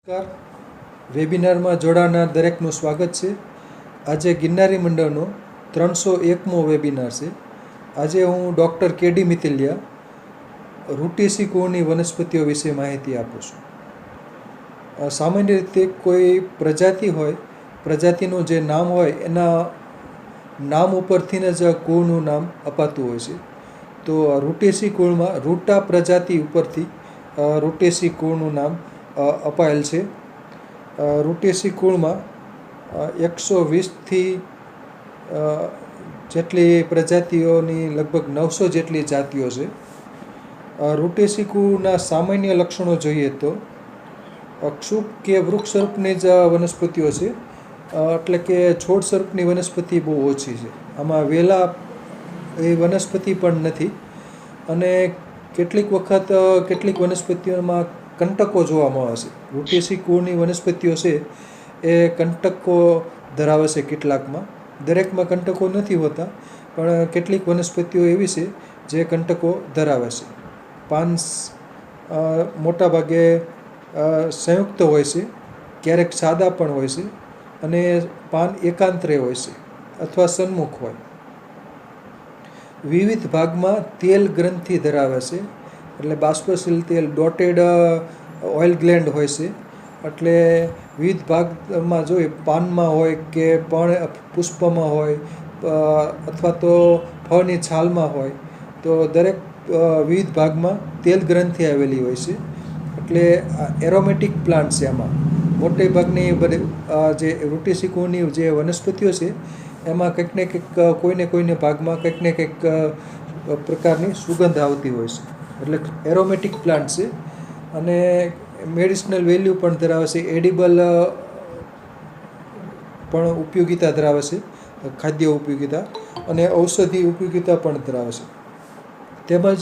નમસ્કાર. વેબિનારમાં જોડાનાર દરેકનું સ્વાગત છે. આજે ગિરનારી મંડળનો 301મો વેબિનાર છે. આજે હું ડૉક્ટર કેડી મિતિલિયા રૂટીસી કુળની વનસ્પતિઓ વિશે માહિતી આપું છું. સામાન્ય રીતે કોઈ પ્રજાતિ હોય, પ્રજાતિનું જે નામ હોય એના નામ ઉપરથી જ કુળનું નામ અપાતું હોય છે. તો રૂટેસી કુળમાં રૂટા પ્રજાતિ ઉપરથી રૂટેસી કુળનું નામ અપાયેલ છે. રૂટેસી કુળમાં 120થી જેટલી પ્રજાતિઓની લગભગ 900 જેટલી જાતિઓ છે. રૂટેસી કુળના સામાન્ય લક્ષણો જોઈએ તો ક્ષુપ કે વૃક્ષ સ્વરૂપની જ વનસ્પતિઓ છે, એટલે કે છોડ સ્વરૂપની વનસ્પતિ બહુ ઓછી છે. આમાં વેલા એ વનસ્પતિ પણ નથી. અને કેટલીક વખત કેટલીક વનસ્પતિઓમાં કંટકો જોવા મળે છે. રૂટેસી કુળની વનસ્પતિઓ છે એ કંટકો ધરાવે છે કેટલાકમાં. દરેકમાં કંટકો નથી હોતા, પણ કેટલીક વનસ્પતિઓ એવી છે જે કંટકો ધરાવે છે. પાન મોટાભાગે સંયુક્ત હોય છે, ક્યારેક સાદા પણ હોય છે, અને પાન એકાંતરે હોય છે અથવા સન્મુખ હોય. વિવિધ ભાગમાં તેલ ગ્રંથિ ધરાવે છે, એટલે બાષ્પશીલ તેલ ડોટેડ ઓઇલ ગ્લેન્ડ હોય છે. એટલે વિવિધ ભાગમાં જોઈએ, પાનમાં હોય કે પુષ્પમાં હોય અથવા તો ફળની છાલમાં હોય, તો દરેક વિવિધ ભાગમાં તેલ ગ્રંથિ આવેલી હોય છે. એટલે એરોમેટિક પ્લાન્ટ છે. આમાં મોટે ભાગની જે રૂટેસી કુળની જે વનસ્પતિઓ છે એમાં કંઈક ને કંઈક કોઈને ભાગમાં કંઈક ને કંઈક પ્રકારની સુગંધ આવતી હોય છે. એટલે એરોમેટિક પ્લાન્ટ છે અને મેડિસિનલ વેલ્યુ પણ ધરાવે છે. એડિબલ પણ ઉપયોગિતા ધરાવે છે, ખાદ્ય ઉપયોગિતા, અને ઔષધિ ઉપયોગિતા પણ ધરાવે છે. તેમજ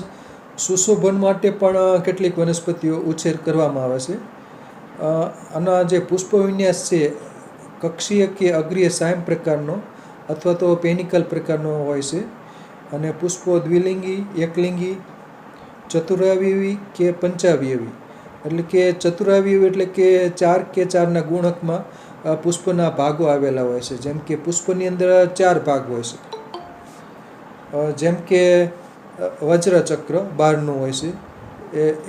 સુશોભન માટે પણ કેટલીક વનસ્પતિઓ ઉછેર કરવામાં આવે છે. આના જે પુષ્પ વિન્યાસ છે કક્ષીય કે અગ્રીય સાયમ પ્રકારનો અથવા તો પેનિકલ પ્રકારનો હોય છે. અને પુષ્પો દ્વિલિંગી, એકલિંગી, ચતુરાવયવી કે પંચાવયવી. એટલે કે ચતુરાવયવી એટલે કે 4 કે 4ના ગુણકમાં પુષ્પના ભાગો આવેલા હોય છે. જેમ કે પુષ્પની અંદર 4 ભાગ હોય છે. જેમ કે વજ્રચક્ર 12નું હોય છે,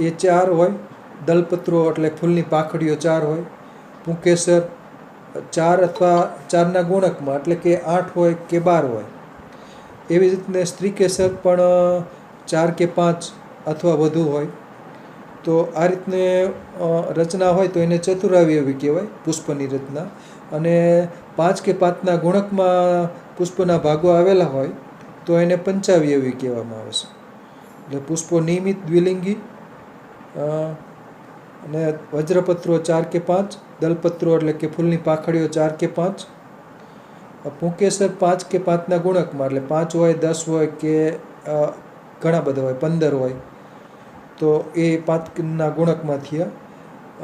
એ 4 હોય. દલપત્રો એટલે ફૂલની પાંખડીઓ 4 હોય. પુંકેસર 4 અથવા 4ના ગુણકમાં એટલે કે 8 હોય કે 12 હોય. એવી રીતને સ્ત્રીકેસર પણ 4 કે 5 અથવા વધુ હોય. તો આ રીતને રચના હોય તો એને ચતુરાવયવી કહેવાય, પુષ્પની રચના. અને 5 કે 5ના ગુણકમાં પુષ્પના ભાગો આવેલા હોય તો એને પંચાવયવી કહેવામાં આવે છે. એટલે પુષ્પો નિયમિત દ્વિલિંગી, અને વજ્રપત્રો 4 કે 5, દલપત્રો એટલે કે ફૂલની પાંખડીઓ 4 કે 5, પુંકેસર 5 કે 5ના ગુણકમાં એટલે 5 હોય, 10 હોય કે ઘણા બધા હોય, 15 હોય, તો એ 5ના ગુણકમાં થયા.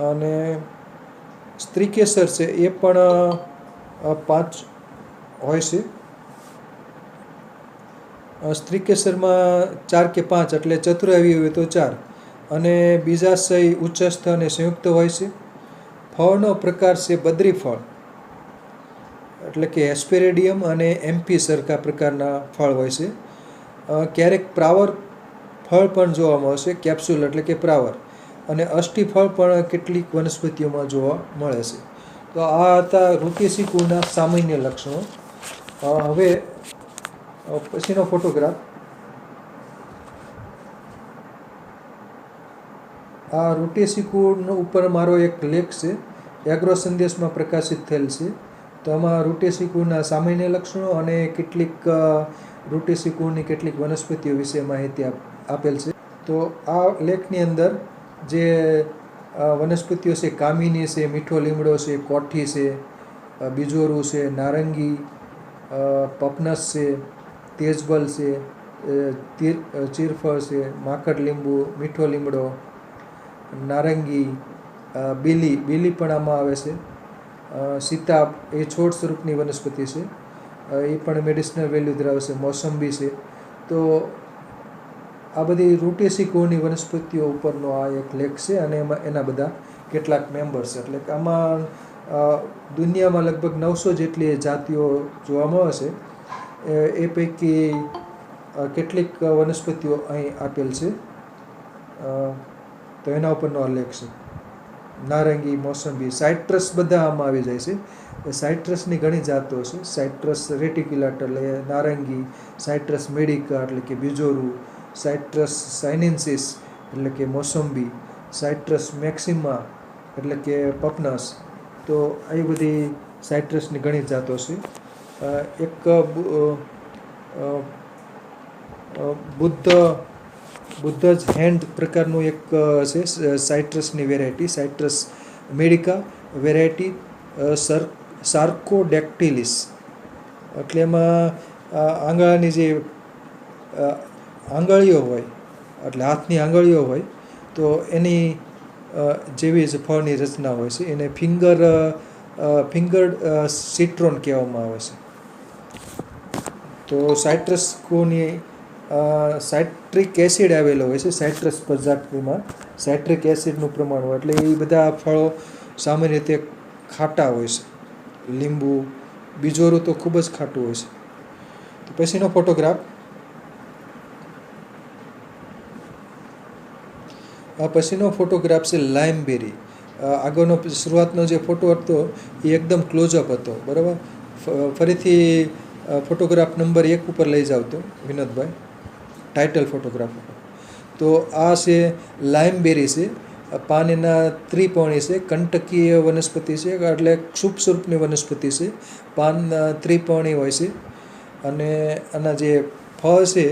અને સ્ત્રીકેસર છે એ પણ 5 હોય છે. સ્ત્રીકેસરમાં 4 કે 5 એટલે ચતુરાવયવી તો 4, અને બીજાશય, ઉચ્ચસ્થ અને સંયુક્ત હોય છે. ફળનો પ્રકાર છે બદ્રી ફળ, એટલે કે હેસ્પેરેડિયમ અને એમ્પી સરખા પ્રકારના ફળ હોય છે. ક્યારેક પ્રાવર ફળ પણ જોવા મળશે, કેપ્સ્યુલ એટલે કે પ્રાવર, અને અષ્ટિફળ પણ કેટલીક વનસ્પતિઓમાં જોવા મળે છે. તો આ હતા રૂટેસી કુળના સામાન્ય લક્ષણો. હવે પછીનો ફોટોગ્રાફ. આ રૂટેસી કુળ ઉપર મારો એક લેખ છે, એગ્રો સંદેશમાં પ્રકાશિત થયેલ છે. તો આમાં રૂટેસી કુળના સામાન્ય લક્ષણો અને કેટલીક રૂટેસી કુળની કેટલીક વનસ્પતિઓ વિશે માહિતી આપેલ છે. તો આ લેખની અંદર જે વનસ્પતિઓ છે, કામિની છે, મીઠો લીમડો છે, કોઠી છે, બીજોરું છે, નારંગી, પપનસ છે, તેજબલ છે, ચીરફળ છે, માકડ લીંબુ, મીઠો લીમડો, નારંગી, બીલી પણ આમાં આવે છે, સીતાપ એ છોડ સ્વરૂપની વનસ્પતિ છે, એ પણ મેડિસિનલ વેલ્યુ ધરાવે છે. મોસંબી છે. તો આ બધી રૂટેસી કુળની વનસ્પતિઓ ઉપરનો આ એક લેખ છે અને એના બધા કેટલાક મેમ્બર્સ છે. એટલે કે આમાં દુનિયામાં લગભગ 900 જેટલી જાતિઓ જોવા મળે છે. એ પૈકી કેટલીક વનસ્પતિઓ અહીં આપેલ છે. તો એના ઉપરનો આ લેખ છે. નારંગી, મોસંબી, સાઇટ્રસ બધા આમાં આવી જાય છે. સાઇટ્રસની ઘણી જાતો છે. સાઇટ્રસ રેટિક્યુલાટા એટલે નારંગી, સાઇટ્રસ મેડિકા એટલે કે બીજોરું, સાઇટ્રસ સાઇનેન્સિસ એટલે કે મોસંબી, સાઇટ્રસ મેક્સિમા એટલે કે પપનસ. તો આવી બધી સાઇટ્રસની ઘણી જાતો છે. એક બુદ્ધજ હેન્ડ પ્રકારનું એક છે સાઇટ્રસની વેરાયટી, સાઇટ્રસ મેડિકા વેરાયટી સાર્કોડેક્ટિલિસ. એટલે એમાં આંગળાની જે આંગળીઓ હોય, એટલે હાથની આંગળીઓ હોય તો એની જેવી જ ફળની રચના હોય છે. એને ફિંગર્ડ સિટ્રોન કહેવામાં આવે છે. તો સાઇટ્રસ કોની સાઇટ્રિક એસિડ આવેલો હોય છે. સાઇટ્રસ પ્રજાતિમાં સાઇટ્રિક એસિડનું પ્રમાણ હોય એટલે એ બધા ફળો સામાન્ય રીતે ખાટા હોય છે. લીંબુ, બીજોરું તો ખૂબ જ ખાટું હોય છે. તો પછીનો ફોટોગ્રાફ. આ પછીનો ફોટોગ્રાફ છે લાઇમબેરી. આગળનો શરૂઆતનો જે ફોટો હતો એ એકદમ ક્લોઝઅપ હતો, બરાબર. ફરીથી ફોટોગ્રાફ નંબર 1 ઉપર લઈ જાવ તો વિનોદભાઈ, ટાઇટલ ફોટોગ્રાફ ઉપર. તો આ છે લાઇમબેરી છે. પાન એના ત્રિપર્ણી છે, કંટકીય વનસ્પતિ છે, એટલે ક્ષુપ સ્વરૂપની વનસ્પતિ છે. પાન ત્રિપર્ણી હોય છે અને આના જે ફળ છે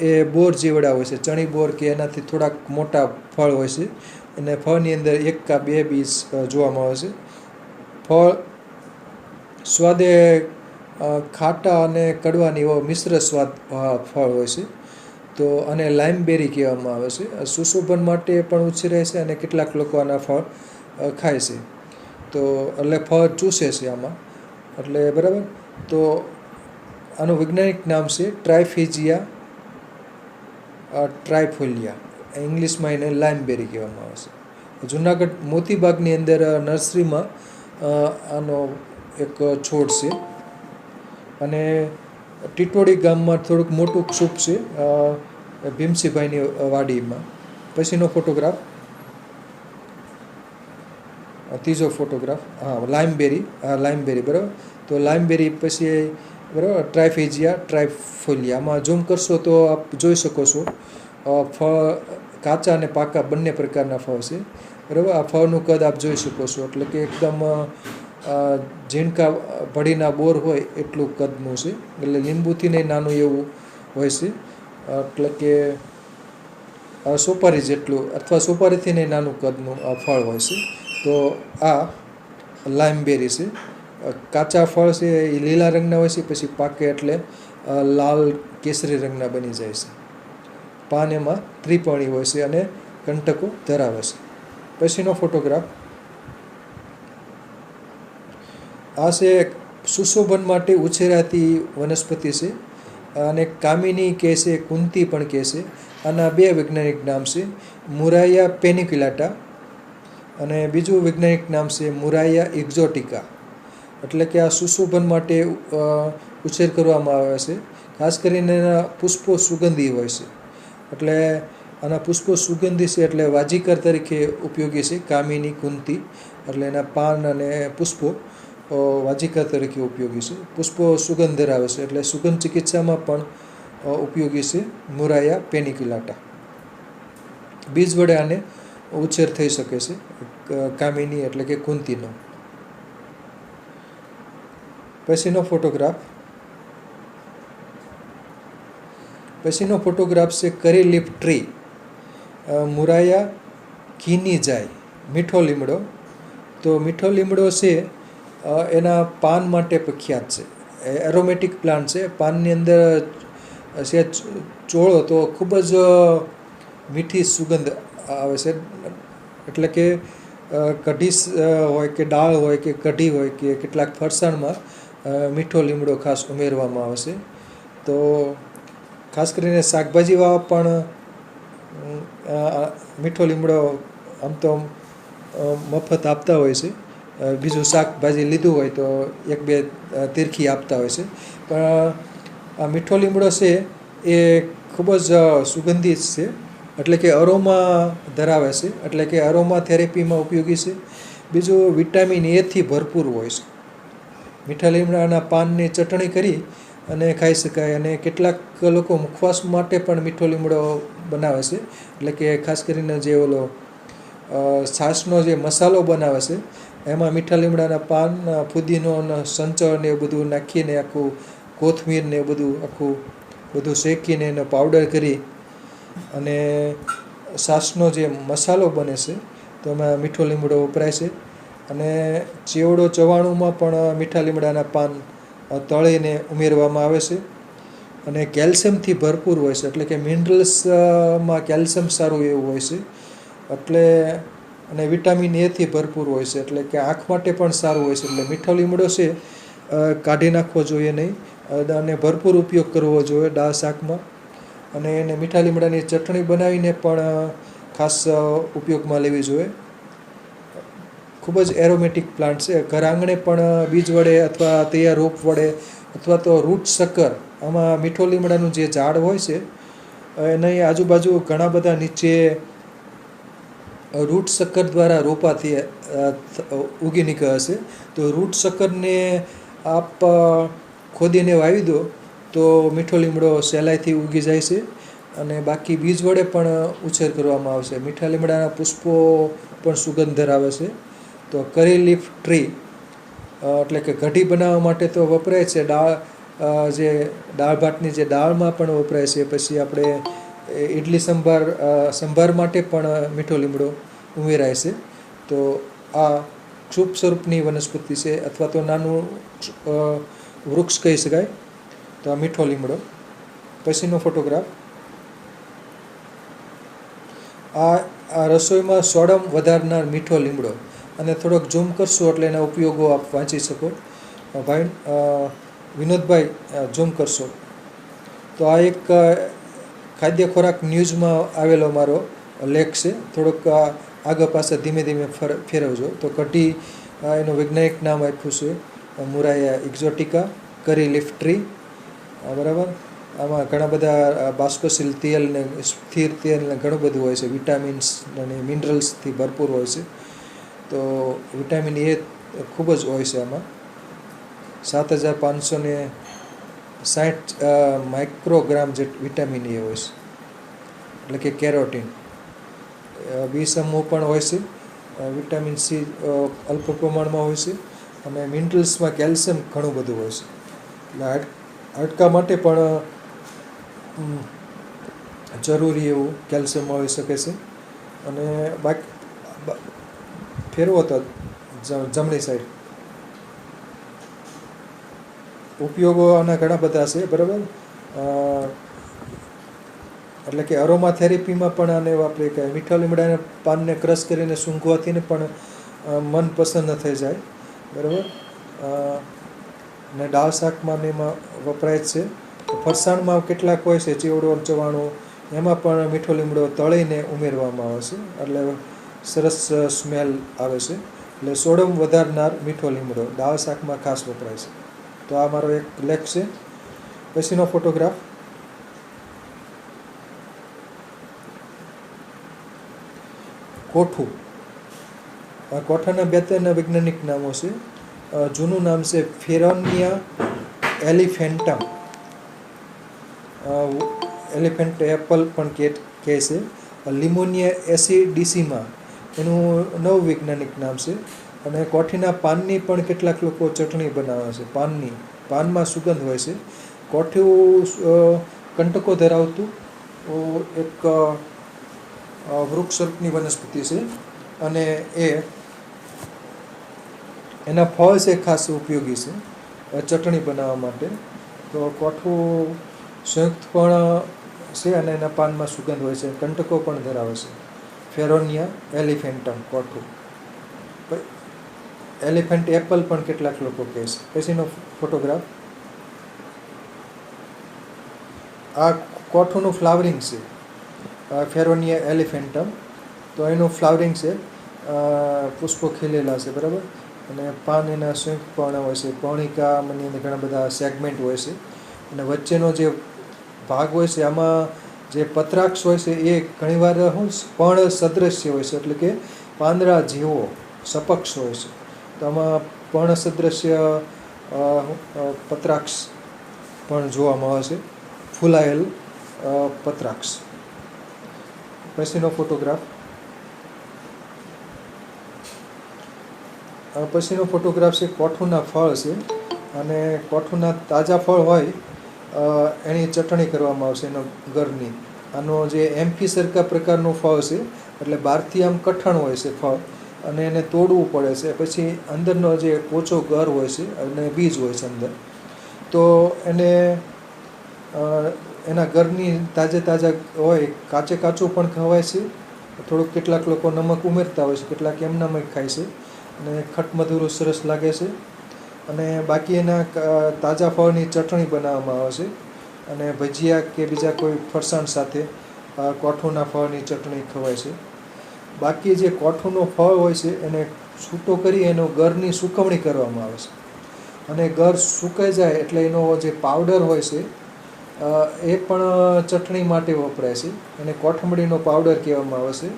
એ બોર જેવડા હોય છે, ચણી બોર કે એનાથી થોડાક મોટા ફળ હોય છે. અને ફળની અંદર 1 કે 2 બીજ જોવા મળે છે. ફળ સ્વાદે ખાટા અને કડવાની એવો મિશ્ર સ્વાદ ફળ હોય છે. તો આને લાઇમબેરી કહેવામાં આવે છે. સુશોભન માટે પણ ઉછેરાય છે અને કેટલાક લોકો આના ફળ ખાય છે. તો એટલે ફળ ચૂસે છે આમાં, એટલે બરાબર. તો આનું વૈજ્ઞાનિક નામ છે ટ્રાઇફેજિયા ટ્રાઇફોલિયા. ઇંગ્લિશમાં એને લાઇમબેરી કહેવામાં આવે છે. જુનાગઢ મોતીબાગની અંદર નર્સરીમાં આનો એક છોડ છે અને ટીટોડી ગામમાં થોડુંક મોટું ક્ષુપ છે ભીમસિંહભાઈની વાડીમાં. પછીનો ફોટોગ્રાફ, ત્રીજો ફોટોગ્રાફ. લાઇમબેરી. લાઇમબેરી, બરાબર. તો લાઇમબેરી પછી બરાબર ટ્રાઇફેજિયા ટ્રાઇફોલિયા. આમાં ઝૂમ કરશો તો આપ જોઈ શકો છો ફળ કાચા અને પાકા બંને પ્રકારના ફળ છે, બરાબર. આ ફળનું કદ આપ જોઈ શકો છો, એટલે કે એકદમ ઝીણકા ભડીના બોર હોય એટલું કદનું છે. એટલે લીંબુથી નહીં નાનું એવું હોય છે, એટલે કે સોપારી જેટલું અથવા સોપારીથી નહીં નાનું કદનું આ ફળ હોય છે. તો આ લાઇમબેરી છે. કાચા ફળ છે એ લીલા રંગના હોય છે, પછી પાકે એટલે લાલ કેસરી રંગના બની જાય છે. પાન એમાં ત્રિપર્ણી હોય છે અને કંટકો ધરાવે છે. પછીનો ફોટોગ્રાફ. આ છે સુશોભન માટે ઉછેરાતી વનસ્પતિ છે અને કામિની કહે છે, કુંતી પણ કહે છે. આના 2 વૈજ્ઞાનિક નામ છે, મુરાયા પેનિક્યુલાટા અને બીજું વૈજ્ઞાનિક નામ છે મુરાયા એક્ઝોટિકા. એટલે કે આ સુશોભન માટે ઉછેર કરવામાં આવે છે. ખાસ કરીને એના પુષ્પો સુગંધી હોય છે, એટલે આના પુષ્પો સુગંધી છે એટલે વાજીકર તરીકે ઉપયોગી છે. કામિની, કુંતી એટલે એના પાન અને પુષ્પો વાજીકર તરીકે ઉપયોગી છે. પુષ્પો સુગંધ ધરાવે છે એટલે સુગંધ ચિકિત્સામાં પણ ઉપયોગી છે મુરાયા પેનિક્યુલાટા. બીજ વડે આને ઉછેર થઈ શકે છે કામિની એટલે કે કુંતીનો. પછીનો ફોટોગ્રાફ. પછીનો ફોટોગ્રાફ છે કરી લીફ ટ્રી, મુરાયા કિનીજાય, મીઠો લીમડો. તો મીઠો લીમડો છે એના પાન માટે પ્રખ્યાત છે. એરોમેટિક પ્લાન્ટ છે. પાનની અંદર છે ચોળો તો ખૂબ જ મીઠી સુગંધ આવે છે. એટલે કે કઢી હોય કે દાળ હોય કે કઢી હોય કે કેટલાક ફરસાણમાં મીઠો લીમડો ખાસ ઉમેરવામાં આવે છે. તો ખાસ કરીને શાકભાજીવાળા પણ મીઠો લીમડો આમ તો મફત આપતા હોય છે. બીજું શાકભાજી લીધું હોય તો એક બે તીરખી આપતા હોય છે. પણ આ મીઠો લીમડો છે એ ખૂબ જ સુગંધિત છે, એટલે કે અરોમા ધરાવે છે, એટલે કે અરોમા થેરેપીમાં ઉપયોગી છે. બીજું વિટામિન એથી ભરપૂર હોય છે. મીઠા લીમડાના પાનની ચટણી કરી અને ખાઈ શકાય. અને કેટલાક લોકો મુખવાસ માટે પણ મીઠો લીમડો બનાવે છે, એટલે કે ખાસ કરીને જે ઓલો છાશનો જે મસાલો બનાવે છે એમાં મીઠા લીમડાના પાન, ફુદીનો, સંચળ ને એવું બધું નાખીને આખું કોથમીર ને બધું આખું બધું શેકીને એનો પાવડર કરી અને છાશનો જે મસાલો બને છે તો એમાં મીઠો લીમડો વપરાય છે. અને ચેવડો ચવાણુંમાં પણ મીઠા લીમડાના પાન તળીને ઉમેરવામાં આવે છે. અને કેલ્શિયમથી ભરપૂર હોય છે, એટલે કે મિનરલ્સમાં કેલ્શિયમ સારું એવું હોય છે, એટલે અને વિટામિન એથી ભરપૂર હોય છે, એટલે કે આંખ માટે પણ સારું હોય છે. એટલે મીઠો લીમડો છે કાઢી નાખવો જોઈએ નહીં અને ભરપૂર ઉપયોગ કરવો જોઈએ દાળ શાકમાં. અને એને મીઠા લીમડાની ચટણી બનાવીને પણ ખાસ ઉપયોગમાં લેવી જોઈએ. ખૂબ જ એરોમેટિક પ્લાન્ટ છે. ઘર આંગણે પણ બીજ વડે અથવા તૈયાર રોપ વડે અથવા તો રૂટ શક્કર, આમાં મીઠો લીમડાનું જે ઝાડ હોય છે એની આજુબાજુ ઘણા બધા નીચે રૂટ શક્કર દ્વારા રોપાથી ઉગી નીકળે છે. તો રૂટ શક્કરને આપ ખોદીને વાવી દો તો મીઠો લીમડો સહેલાઈથી ઉગી જાય છે. અને બાકી બીજ વડે પણ ઉછેર કરવામાં આવશે. મીઠા લીમડાના પુષ્પો પણ સુગંધ ધરાવે છે. તો કરી લીફ ટ્રી એટલે કે કઢી બનાવવા માટે તો વપરાય છે. જે દાળ ભાતની જે દાળમાં પણ વપરાય છે. પછી આપણે ઇડલી સંભાર માટે પણ મીઠો લીમડો ઉમેરાય છે. તો આ ક્ષુપ સ્વરૂપની વનસ્પતિ છે, અથવા તો નાનું વૃક્ષ કહી શકાય. તો આ મીઠો લીમડો. પછીનો ફોટોગ્રાફ. આ રસોઈમાં સોડમ વધારનાર મીઠો લીમડો. અને થોડોક ઝૂમ કરશો એટલે એના ઉપયોગો આપ વાંચી શકો. ભાઈ વિનોદભાઈ ઝૂમ કરશો તો આ એક ખાદ્ય ખોરાક ન્યૂઝમાં આવેલો મારો લેખ છે. થોડોક આગળ પાછળ ધીમે ધીમે ફેરવજો. તો કઢી એનું વૈજ્ઞાનિક નામ આપ્યું છે મુરાયા એક્ઝોટિકા કરી લીફ ટ્રી. બરાબર. આમાં ઘણા બધા બાષ્પશીલ તેલ ને સ્થિર તેલ ને ઘણું બધું હોય છે. વિટામિન્સ અને મિનરલ્સથી ભરપૂર હોય છે. તો વિટામિન એ ખૂબ જ હોય છે આમાં. 7560 માઇક્રોગ્રામ જે વિટામિન એ હોય છે, એટલે કે કેરોટીન. બી સમૂહ પણ હોય છે. વિટામિન સી અલ્પ પ્રમાણમાં હોય છે. અને મિનરલ્સમાં કેલ્શિયમ ઘણું બધું હોય છે. એટલે હાડકાં માટે પણ જરૂરી એવું કેલ્શિયમ મળી શકે છે. અને બાકી ફેરવો તો જમણી સાઈડ. ઉપયોગો આના ઘણા બધા છે. બરાબર. એટલે કે અરોમા થેરેપીમાં પણ આને વાપરે કે મીઠા લીમડાના પાનને ક્રશ કરીને સૂંઘવાથી પણ મન પસંદ થઈ જાય. બરાબર. ને દાળ શાકમાં ને એમાં વપરાય જ છે. ફરસાણમાં કેટલાક હોય છે ચેવડો ચવાણું, એમાં પણ મીઠો લીમડો તળીને ઉમેરવામાં આવે છે, એટલે સરસ સ્મેલ આવે છે. એટલે સોડમ વધારનાર મીઠો લીમડો દાળ શાકમાં ખાસ વપરાય છે. તો આ મારો એક લેખ છે. પછીનો ફોટોગ્રાફ. કોઠું. આ કોઠાના 2-3 વૈજ્ઞાનિક નામો છે. જૂનું નામ છે ફેરોનિયા એલિફેન્ટમ. એલિફન્ટ એપલ પણ કહે છે. લિમોનિયા એસિડિસિમા એનું નવું વૈજ્ઞાનિક નામ છે. અને કોઠીના પાનની પણ કેટલાક લોકો ચટણી બનાવે છે. પાનમાં સુગંધ હોય છે. કોઠું કંટકો ધરાવતું એક વૃક્ષ સ્વરૂપની વનસ્પતિ છે. અને એના ફળ છે ખાસ ઉપયોગી છે ચટણી બનાવવા માટે. તો કોઠું સંયુક્ત પણ છે અને એના પાનમાં સુગંધ હોય છે. કંટકો પણ ધરાવે છે. ફેરોનિયા એલિફેન્ટમ કોઠું. એલિફન્ટ એપલ પણ કેટલાક લોકો કહે છે. પછીનો ફોટોગ્રાફ. આ કોઠુનું ફ્લાવરિંગ છે, ફેરોનિયા એલિફેન્ટમ. તો એનું ફ્લાવરિંગ છે, પુષ્પો ખીલેલા છે, બરાબર. અને પાન એના સંયુક્ત પણ હોય છે, પર્ણિકાની અંદર ઘણા બધા સેગમેન્ટ હોય છે. અને વચ્ચેનો જે ભાગ હોય છે આમાં જે પત્રાક્ષ હોય છે એ ઘણીવાર પર્ણ સદૃશ્ય હોય છે, એટલે કે પાંદડા જેવો સપક્ષ હોય છે. તો આમાં પર્ણ સદૃશ્ય પત્રાક્ષ પણ જોવામાં આવે છે, ફૂલાયેલ પત્રાક્ષ. પછીનો ફોટોગ્રાફ છે કોઠુના ફળ છે. અને કોઠુના તાજા ફળ હોય એની ચટણી કરવામાં આવશે એનો ગરની. આનો જે એમ્ફી સરખા પ્રકારનું ફળ છે, એટલે બહારથી આમ કઠણ હોય છે ફળ, અને એને તોડવું પડે છે. પછી અંદરનો જે પોચો ગર હોય છે અને બીજ હોય છે અંદર, તો એને એના ગરની તાજા હોય, કાચું પણ ખવાય છે. થોડુંક કેટલાક લોકો નમક ઉમેરતા હોય છે, કેટલાક એમનામ ખાય છે, અને ખટમધુરું સરસ લાગે છે. અને બાકી એના તાજા ફળની ચટણી બનાવવામાં આવે છે, અને ભજીયા કે બીજા કોઈ ફરસાણ સાથે કોઠુના ફળની ચટણી ખવાય છે. બાકી જે કોઠુનો ફળ હોય છે એને છૂટો કરી એનો ગરની સૂકવણી કરવામાં આવે છે. અને ગર સુકાઈ જાય એટલે એનો જે પાવડર હોય છે એ પણ ચટણી માટે વપરાય છે, અને કોથમરીનો પાવડર કહેવામાં આવે છે.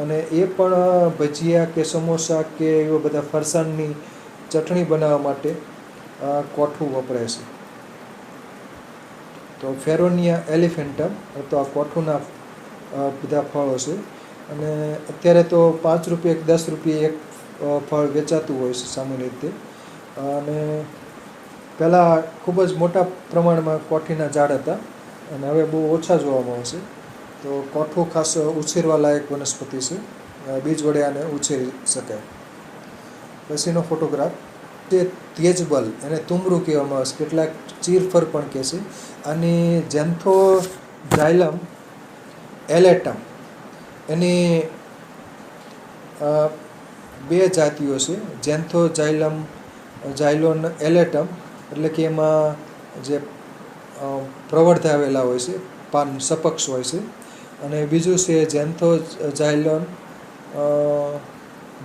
અને એ પણ ભજીયા કે સમોસા કે એવા બધા ફરસાણની ચટણી બનાવવા માટે કોઠું વપરાય છે. તો ફેરોનિયા એલિફેન્ટમ તો આ કોઠુના બધા ફળો છે. અને અત્યારે તો 5 રૂપિયા કે 10 રૂપિયા એક ફળ વેચાતું હોય છે સામાન્ય રીતે. અને પહેલાં ખૂબ જ મોટા પ્રમાણમાં કોઠીના ઝાડ હતા, અને હવે બહુ ઓછા જોવામાં આવે છે. તો કોઠું ખાસ ઉછેરવા લાયક વનસ્પતિ છે, બીજ વડે આને ઉછેરી શકાય. પછીનો ફોટોગ્રાફ તે તેજબલ, એને તુમરું કહેવામાં આવે છે, કેટલાક ચીરફર પણ કહે છે. આની ઝેન્થોઝાઇલમ એલેટમ એની 2 જાતિઓ છે, ઝાયલોન એલેટમ, એટલે કે એમાં જે પ્રવર્ધ આવેલા હોય છે, પાન સપક્ષ હોય છે. અને બીજું છે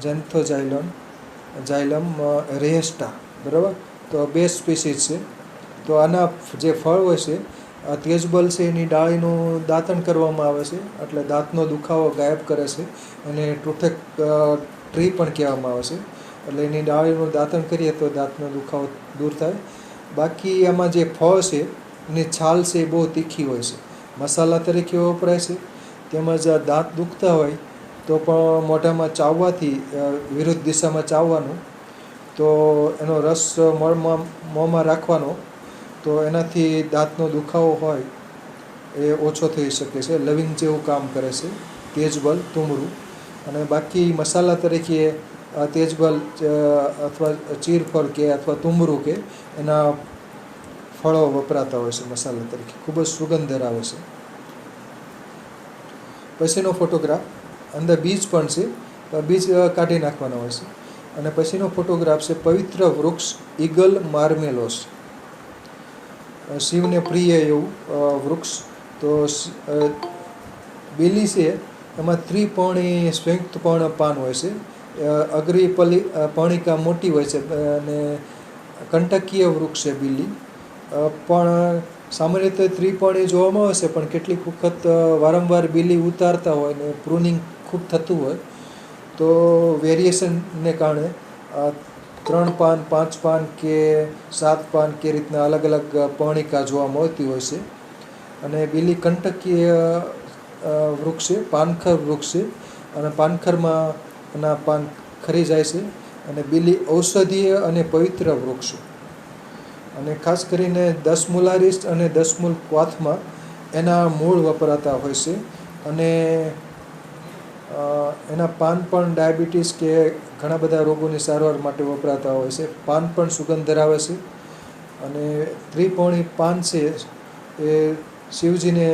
ઝેન્થોઝાઇલમ રેસ્ટા, બરાબર. તો 2 સ્પીસીસ છે. તો આના જે ફળ હોય છે, તેજબલ છે, એની ડાળીનું દાંતણ કરવામાં આવે છે, એટલે દાંતનો દુખાવો ગાયબ કરે છે. એને ટૂથેક ટ્રી પણ કહેવામાં આવે છે, એટલે એની ડાળીનું દાંતણ કરીએ તો દાંતનો દુખાવો દૂર થાય. બાકી આમાં જે ફળ છે એની છાલ છે એ બહુ તીખી હોય છે, મસાલા તરીકે વપરાય છે. તેમજ દાંત દુખતા હોય તો પણ મોઢામાં ચાવવાથી વિરુદ્ધ દિશામાં ચાવવાનું, તો એનો રસ મોંમાં રાખવાનો, તો એનાથી દાંતનો દુખાવો હોય એ ઓછો થઈ શકે છે. લવિંગ જેવું કામ કરે છે તેજબલ, તુમરું. અને બાકી મસાલા તરીકે તેજબલ અથવા ચીરફળ કે અથવા તુમરું કે એના ફળો વપરાતા હોય છે મસાલા તરીકે, ખૂબ જ સુગંધ ધરાવે છે. પછીનો ફોટોગ્રાફ, અંદર બીજ પણ છે, બીજ કાઢી નાખવાના હોય છે. અને પછીનો ફોટોગ્રાફ છે પવિત્ર વૃક્ષ ઈગલ માર્મેલોસ, શિવને પ્રિય એવું વૃક્ષ. તો બીલી છે એમાં ત્રિપર્ણી સંયુક્તપર્ણ પાન હોય છે, અગ્રી પર્ણિકા મોટી હોય છે, અને કંટકીય વૃક્ષ છે બીલી. પણ સામાન્ય રીતે ત્રિપર્ણી જોવામાં આવે છે, પણ કેટલીક વખત વારંવાર બીલી ઉતારતા હોય ને પ્રૂનિંગ ખૂબ થતું હોય, તો વેરિએશનને કારણે 3 પાન, 5 પાન કે 7 પાન કે રીતના અલગ અલગ પર્ણિકા જોવા મળતી હોય છે. અને બીલી કંટકીય વૃક્ષ છે, પાનખર વૃક્ષ છે, અને પાનખરમાં એના પાન ખરી જાય છે. અને બીલી ઔષધીય અને પવિત્ર વૃક્ષ. અને ખાસ કરીને 10 મૂલારિસ અને 10 મૂલ ક્વાથમાં એના મૂળ વપરાતા હોય છે. અને એના પાન પણ ડાયાબિટીસ કે ઘણા બધા રોગોની સારવાર માટે વપરાતા હોય છે. પાન પણ સુગંધ ધરાવે છે. અને ત્રિપર્ણી પાન છે એ શિવજીને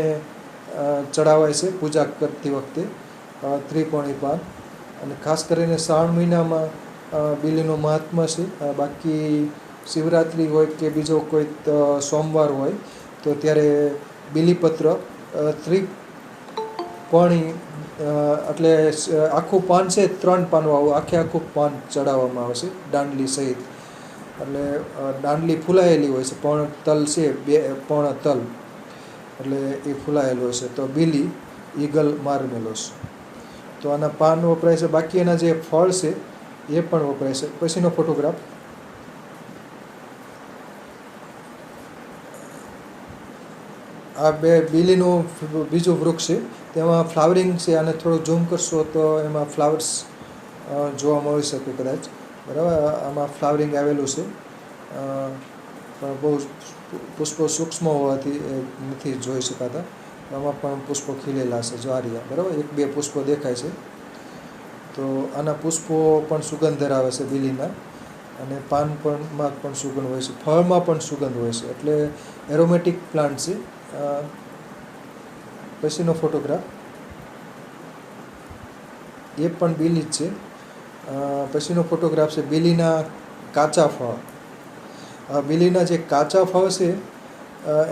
ચડાવાય છે પૂજા કરતી વખતે, ત્રિપર્ણી પાન. અને ખાસ કરીને શ્રાવણ મહિનામાં બીલીનું મહાત્મ્ય છે. બાકી શિવરાત્રિ હોય કે બીજો કોઈ સોમવાર હોય તો ત્યારે બીલીપત્ર ત્રિપર્ણી એટલે આખું પાન છે 3 પાનનું આવું આખું પાન ચડાવવામાં આવે છે દાંડલી સહિત. એટલે દાંડલી ફૂલાયેલી હોય છે, પર્ણતલ છે, 2 પર્ણતલ એટલે એ ફૂલાયેલું હોય છે. તો બીલી ઈગલ માર્મેલોસ. તો આના પાન વપરાય છે. બાકી એના જે ફળ છે એ પણ વપરાય છે. પછીનો ફોટોગ્રાફ. આ બીલીનું બીજું વૃક્ષ છે, તેમાં ફ્લાવરિંગ છે. આને થોડું ઝૂમ કરશો તો એમાં ફ્લાવર્સ જોવા મળી શકે કદાચ, બરાબર. આમાં ફ્લાવરિંગ આવેલું છે, પણ બહુ પુષ્પો સૂક્ષ્મ હોવાથી એ નથી જોઈ શકાતા. આમાં પણ પુષ્પો ખીલેલા છે, જ્વારિયા, બરાબર. 1-2 પુષ્પો દેખાય છે. તો આના પુષ્પો પણ સુગંધ ધરાવે છે બીલીના, અને પાન પણ સુગંધ હોય છે, ફળમાં પણ સુગંધ હોય છે, એટલે એરોમેટિક પ્લાન્ટ છે. પછીનો ફોટોગ્રાફ. એ પણ બીલી જ છે. પછીનો ફોટોગ્રાફ છે બીલીના કાચા ફળ. બીલીના જે કાચા ફળ છે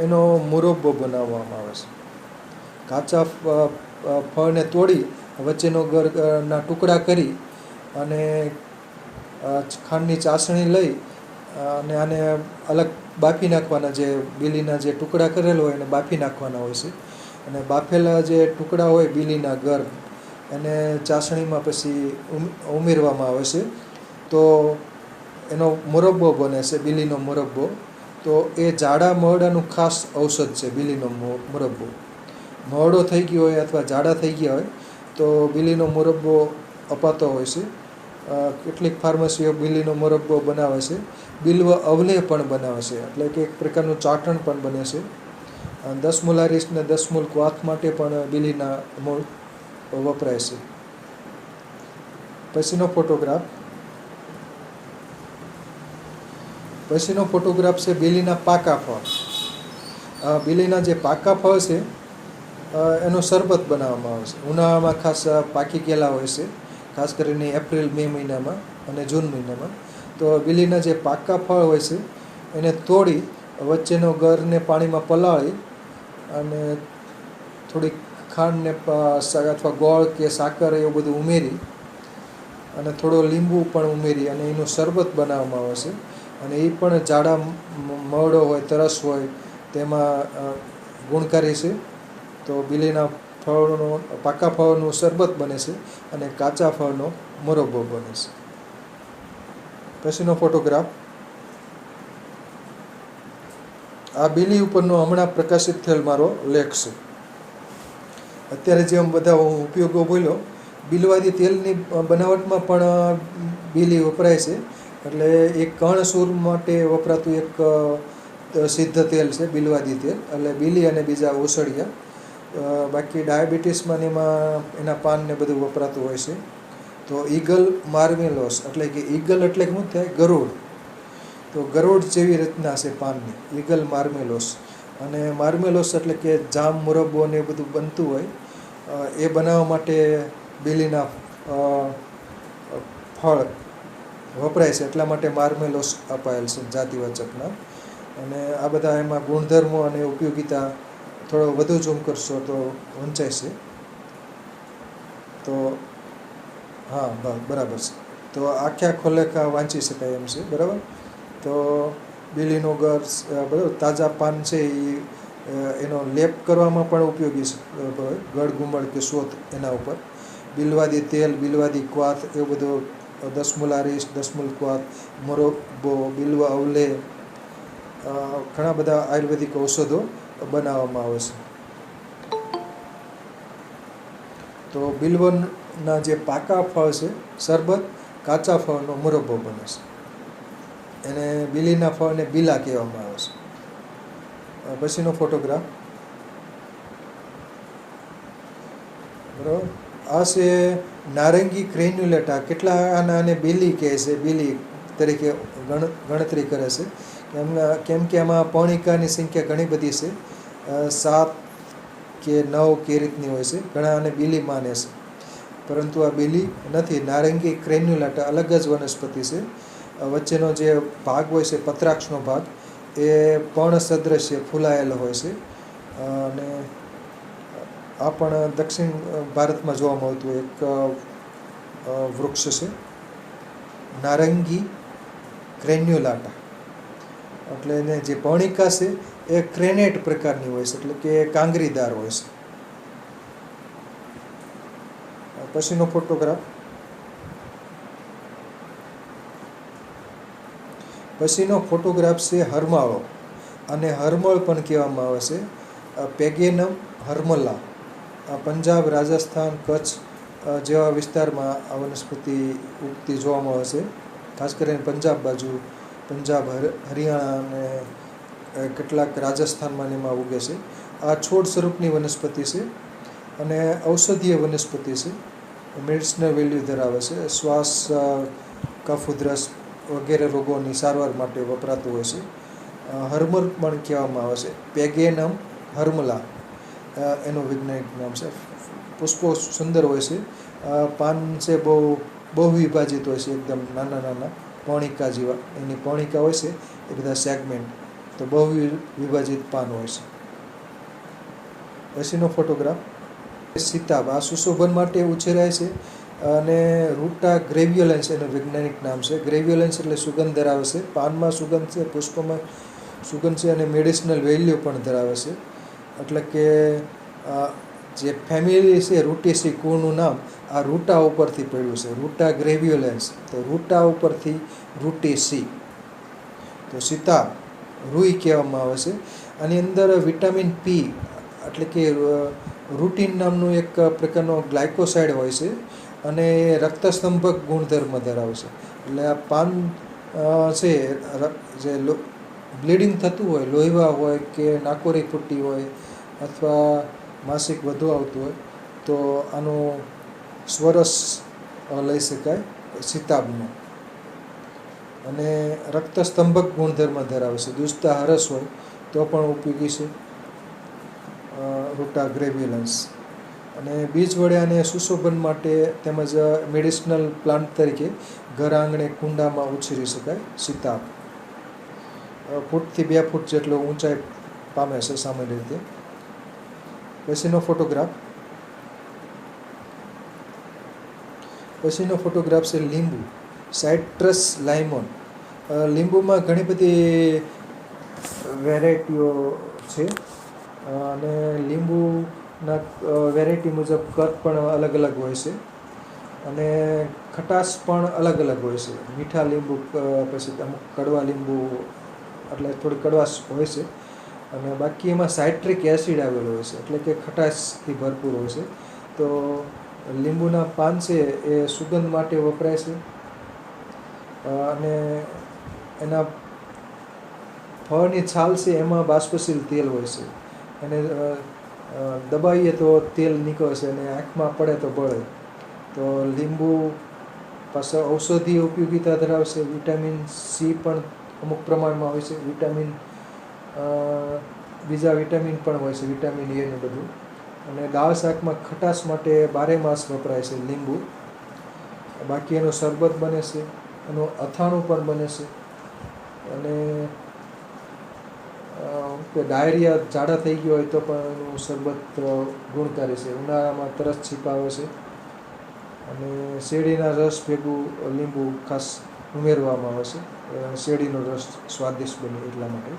એનો મુરબ્બો બનાવવામાં આવે છે. કાચા ફળને તોડી વચ્ચેનો ગરના ટુકડા કરી અને ખાંડની ચાસણી લઈ અને આને અલગ બાફી નાખવાના. જે બીલીના જે ટુકડા કરેલા હોય એને બાફી નાખવાના હોય છે, અને બાફેલા જે ટુકડા હોય બીલીના ગર એને ચાસણીમાં પછી ઉમેરવામાં આવે છે. તો એનો મુરબ્બો બને છે, બીલીનો મુરબ્બો. તો એ જાડા મરડાનું ખાસ ઔષધ છે બીલીનો મુરબ્બો. મરડો થઈ ગયો હોય અથવા જાડા થઈ ગયા હોય તો બીલીનો મુરબ્બો અપાતો હોય છે. કેટલીક ફાર્મસીઓ બીલીનો મુરબ્બો બનાવે છે. બિલ્વ અવલે પણ બનાવે છે, એટલે કે એક પ્રકારનું ચાટણ પણ બને છે. દસમૂલારીસ ને દસમૂલ ક્વાથ માટે પણ બીલીના મૂળ વપરાય છે. પછીનો ફોટોગ્રાફ છે બીલીના પાકા ફળ. બીલીના જે પાકા ફળ છે એનો શરબત બનાવવામાં આવે છે. ઉનાળામાં ખાસ પાકી ગયેલા હોય છે, ખાસ કરીને એપ્રિલ-મે મહિનામાં અને જૂન મહિનામાં. તો બીલીના જે પાકા ફળ હોય છે એને તોડી વચ્ચેનો ગરને પાણીમાં પલાળી અને થોડીક ખાંડને અથવા ગોળ કે સાકર એવું બધું ઉમેરી અને થોડો લીંબુ પણ ઉમેરી અને એનું શરબત બનાવવામાં આવે છે. અને એ પણ જાડા મરડો હોય, તરસ હોય તેમાં ગુણકારી છે. તો બીલીના પાકા ફળનું શરબત બને છે અને કાચા ફળનો મુરબ્બો બને છે. પછીનો ફોટોગ્રાફ. આ બીલી ઉપરનો હમણાં પ્રકાશિત થયેલ મારો લેખ છે. અત્યારે જે બધા હું ઉપયોગો બોલ્યો, બિલવાદી તેલની બનાવટમાં પણ બીલી વપરાય છે. એટલે એક કર્ણસૂર માટે વપરાતું એક સિદ્ધ તેલ છે બિલવાદી તેલ. એટલે બીલી અને બીજા ઓસડિયા. બાકી ડાયાબિટીસમાં એમાં એના પાન ને બધું વપરાતું હોય છે. તો ઈગલ માર્મેલોસ, એટલે કે ઈગલ એટલે શું થાય? ગરુડ. તો ગરુડ જેવી રચના છે પાનની, ઈગલ માર્મેલોસ. અને માર્મેલોસ એટલે કે જામ, મુરબ્બો ને એ બધું બનતું હોય, એ બનાવવા માટે બીલીના ફળ વપરાય છે. એટલા માટે માર્મેલોસ અપાયેલ છે જાતિવાચકના. અને આ બધા એમાં ગુણધર્મો અને ઉપયોગિતા થોડો વધુ ઝૂમ કરશો તો વંચાય છે. તો હા, બરાબર છે. તો આખો લેખ વાંચી શકાય એમ છે, બરાબર. તો બીલીનો ગર, બરાબર, તાજા પાન છે એનો લેપ કરવામાં પણ ઉપયોગી છે, ગળઘુમડ કે શોધ એના ઉપર. બિલવાદી તેલ, બિલવાદી ક્વાથ એવું બધું, દસમૂલારીસ, દસમૂલ ક્વાથ, મુરબ્બો, બિલ્વ અવલે, ઘણા બધા આયુર્વેદિક ઔષધો બનાવવામાં આવે છે. તો બિલ્વના જે પાકા ફળ છે શરબત, કાચા ફળનો મુરબ્બો બને છે. એને બીલીના ફળને બીલા કહેવામાં આવે છે. પછીનો ફોટોગ્રાફ. બરાબર. આ છે નારંગી ક્રેન્યુલેટા. કેટલા આને બીલી કહે છે, બીલી તરીકે ગણતરી કરે છે. કેમ કે આમાં પર્ણિકાની સંખ્યા ઘણી બધી છે, 7 કે 9 કે રીતની હોય છે. ઘણા આને બીલી માને છે, પરંતુ આ બીલી નથી. નારંગી ક્રેન્યુલેટા અલગ જ વનસ્પતિ છે. વચ્ચેનો જે ભાગ હોય છે, પત્રાક્ષનો ભાગ, એ પર્ણ સદૃશ્ય ફૂલાયેલો હોય છે. અને આ પણ દક્ષિણ ભારતમાં જોવામાં આવતું એક વૃક્ષ છે, નારંગી ક્રેન્યુલાટા. એટલે એને જે પર્ણિકા છે એ ક્રેનેટ પ્રકારની હોય છે, એટલે કે કાંગરીદાર હોય છે. પછીનો ફોટોગ્રાફ. પછીનો ફોટોગ્રાફ છે હરમાળો, અને હરમળ પણ કહેવામાં આવે છે. પેગેનમ હરમલા. પંજાબ, રાજસ્થાન, કચ્છ જેવા વિસ્તારમાં આ વનસ્પતિ ઉગતી જોવામાં આવે છે. ખાસ કરીને પંજાબ બાજુ, પંજાબ, હરિયાણા અને કેટલાક રાજસ્થાનમાં એમાં ઉગે છે. આ છોડ સ્વરૂપની વનસ્પતિ છે અને ઔષધીય વનસ્પતિ છે. મેડિસિનલ વેલ્યુ ધરાવે છે. શ્વાસ, કફ, ઉધરસ વગેરે રોગોની સારવાર માટે વપરાતું હોય છે. હરમલ પણ કહેવામાં આવે છે. પેગેનમ હરમલા એનું વૈજ્ઞાનિક નામ છે. પુષ્પો સુંદર હોય છે. પાન છે બહુ વિભાજિત હોય છે, એકદમ નાના નાના પર્ણિકા જેવા. એની પર્ણિકા હોય છે એ બધા સેગમેન્ટ, તો બહુ વિભાજિત પાન હોય છે. પછીનો ફોટોગ્રાફ. સીતાબ. આ સુશોભન માટે ઉછેરાય છે અને રૂટા ગ્રેવ્યુલેન્સ એનું વૈજ્ઞાનિક નામ છે. ગ્રેવ્યુલેન્સ એટલે સુગંધ ધરાવે છે. પાનમાં સુગંધ છે, પુષ્પમાં સુગંધ છે અને મેડિસિનલ વેલ્યુ પણ ધરાવે છે. એટલે કે જે ફેમિલી છે રૂટેસી કુળનું નામ આ રૂટા ઉપરથી પડ્યું છે. રૂટા ગ્રેવ્યુલેન્સ, તો રૂટા ઉપરથી રૂટેસી. તો સીતા રૂઈ કહેવામાં આવે છે. આની અંદર વિટામિન પી એટલે કે રૂટિન નામનું એક પ્રકારનો ગ્લાયકોસાઇડ હોય છે અને રક્તસ્તંભક ગુણધર્મ ધરાવે છે. એટલે આ પાન છે જે બ્લીડિંગ થતું હોય, લોહીવા હોય કે નાકોરી ફૂટી હોય અથવા માસિક વધુ આવતું હોય તો આનું સ્વરસ લઈ શકાય સીતાબનો. અને રક્તસ્તંભક ગુણધર્મ ધરાવે છે. દુસ્તા હરસ હોય તો પણ ઉપયોગી છે રૂટા ગ્રેવ્યુલન્સ. અને બીજ વડે આને સુશોભન માટે તેમજ મેડિસિનલ પ્લાન્ટ તરીકે ઘર આંગણે કુંડામાં ઉછેરી શકાય સીતાબ. ફૂટથી 2 ફૂટ જેટલો ઊંચાઈ પામે છે સામાન્ય રીતે. પછીનો ફોટોગ્રાફ. પછીનો ફોટોગ્રાફ છે લીંબુ, સાઇટ્રસ લાઇમોન. લીંબુમાં ઘણી બધી વેરાયટીઓ છે અને લીંબુના વેરાયટી મુજબ કદ પણ અલગ અલગ હોય છે અને ખટાશ પણ અલગ અલગ હોય છે. મીઠા લીંબુ, પછી અમુક કડવા લીંબુ, એટલે થોડી કડવાશ હોય છે. અને બાકી એમાં સાઇટ્રિક એસિડ આવેલો હોય છે, એટલે કે ખટાશથી ભરપૂર હોય છે. તો લીંબુના પાન છે એ સુગંધ માટે વપરાય છે અને એના ફળની છાલ છે એમાં બાષ્પશીલ તેલ હોય છે. અને દબાવીએ તો તેલ નીકળે છે અને આંખમાં પડે તો બળે. તો લીંબુ પાછળ ઔષધીય ઉપયોગિતા ધરાવશે. વિટામિન સી પણ અમુક પ્રમાણમાં હોય છે. બીજા વિટામિન પણ હોય છે, વિટામિન એ ને બધું. અને દાળ શાકમાં ખટાશ માટે 12 માસ વપરાય છે લીંબુ. બાકી એનું શરબત બને છે, એનું અથાણું પણ બને છે. અને ડાયરિયા, ઝાડા થઈ ગયો હોય તો પણ એનું શરબત ગુણકારી છે. ઉનાળામાં તરસ છીપાવે છે. અને શેરડીના રસ ભેગું લીંબુ ખાસ ઉમેરવામાં આવે છે. શેરડીનો રસ સ્વાદિષ્ટ બને એટલા માટે.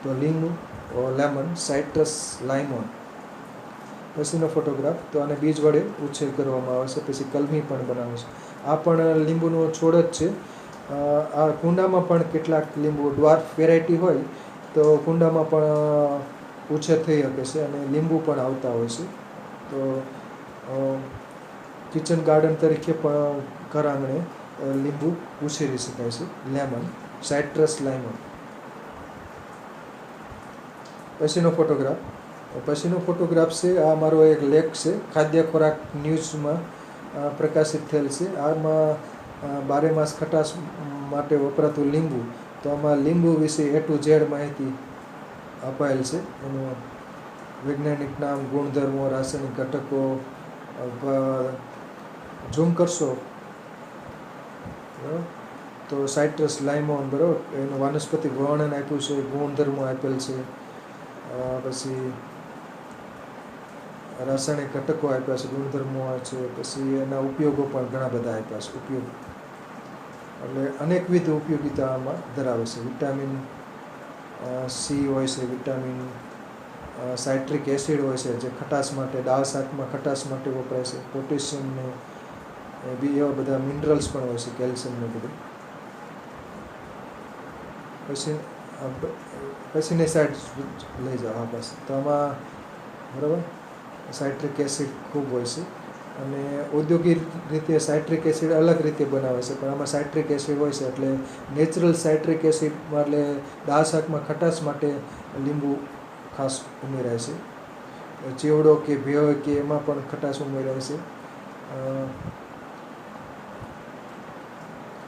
તો લીંબુ, લેમન, સાઇટ્રસ લાઇમોન. પછીનો ફોટોગ્રાફ. તો આને બીજ વડે ઉછેર કરવામાં આવે છે, પછી કલમી પણ બનાવે છે. આ પણ લીંબુનો છોડ જ છે. આ કુંડામાં પણ કેટલાક લીંબુ ડ્વાર્ફ વેરાયટી હોય તો કુંડામાં પણ ઉછેર થઈ શકે છે અને લીંબુ પણ આવતા હોય છે. તો કિચન ગાર્ડન તરીકે પણ ઘર આંગણે લીંબુ ઉછેરી શકાય છે. Lemon, citrus limon. પછીનો ફોટોગ્રાફ. પછીનો ફોટોગ્રાફ છે, આ મારો એક લેખ છે, ખાદ્ય ખોરાક ન્યૂઝમાં પ્રકાશિત થયેલ છે. આમાં 12 માસ ખટાશ માટે વપરાતું લીંબુ. તો આમાં લીંબુ વિશે A to Z માહિતી અપાયેલ છે. એનું વૈજ્ઞાનિક નામ, ગુણધર્મો, રાસાયણિક ઘટકો. ઝૂમ કરશો તો સાઇટ્રસ લાઇમોન, બરાબર, એનું વાનસ્પતિક વર્ણન આપ્યું છે, ગુણધર્મો આપેલ છે. પછી રાસાયણિક ઘટકો આપ્યા છે, ગુણધર્મો છે, પછી એના ઉપયોગો પણ ઘણા બધા આપ્યા છે. ઉપયોગ એટલે અનેકવિધ ઉપયોગિતા આમાં ધરાવે છે. વિટામિન સી હોય છે, વિટામિન સાઇટ્રિક એસિડ હોય છે જે ખટાશ માટે, દાળ શાકમાં ખટાશ માટે વપરાય છે. પોટેશિયમ ને બી એવા બધા મિનરલ્સ પણ હોય છે, કેલ્શિયમ ને બધું. પછીની સાઈડ લઈ જાઓ. હા બસ. તો આમાં બરાબર સાઇટ્રિક એસિડ ખૂબ હોય છે અને ઔદ્યોગિક રીતે સાઇટ્રિક એસિડ અલગ રીતે બનાવે છે, પણ આમાં સાઇટ્રિક એસિડ હોય છે એટલે નેચરલ સાઇટ્રિક એસિડમાં એટલે દાળ શાકમાં ખટાશ માટે લીંબુ ખાસ ઉમેરાય છે. ચેવડો કે ભેળ કે એમાં પણ ખટાશ ઉમેરાય છે.